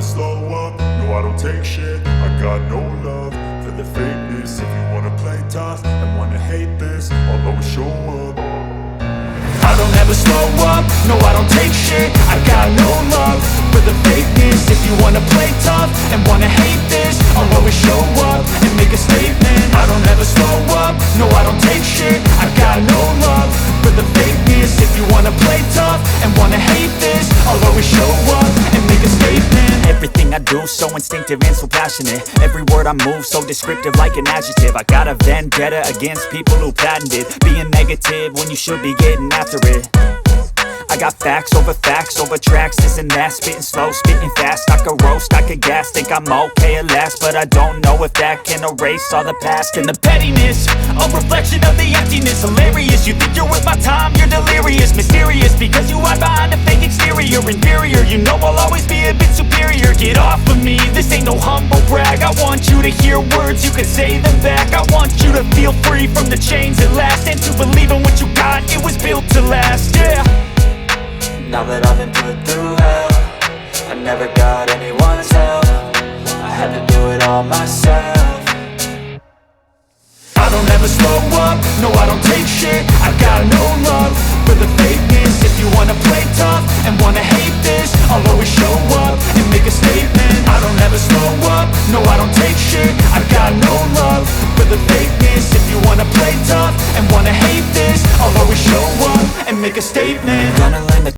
slow up, no I don't take shit. I got no love for the fakeness. If you wanna play tough and wanna hate this, I'll always show up. I don't ever slow up, no I don't take shit. I got no love for the fakeness. If you wanna play tough and wanna hate this, I'll always show up and make a statement. I don't ever slow up, no I don't take shit. I got no love for the fakeness. If you wanna play tough and wanna hate this, I'll always show up and make a statement. Everything I do so instinctive and so passionate. Every word I move so descriptive like an adjective. I got a vendetta against people who patented being negative when you should be getting after it. I got facts over tracks, this and that. Spitting slow, spitting fast, I could roast, I could gas. Think I'm okay at last, but I don't know if that can erase all the past. And the pettiness, a reflection of the emptiness. Hilarious, you think you're worth my time, you're delirious. Mysterious, because you hide behind a fake exterior. Inferior, you know I'll always be a bit superior. Get off of me, this ain't no humble brag. I want you to hear words, you can say them back. I want you to feel free from the chains at last, and to believe in what you got, it was built to last, yeah. Now that I've been put through hell, I never got anyone's help. I had to do it all myself. I don't ever slow up, no I don't take shit. I got no love for the fakeness. If you wanna play tough and wanna hate this, I'll always show up and make a statement. I don't ever slow up, no I don't take shit. I got no love for the fakeness. If you wanna play tough and wanna hate this, I'll always show up and make a statement. Gonna learn the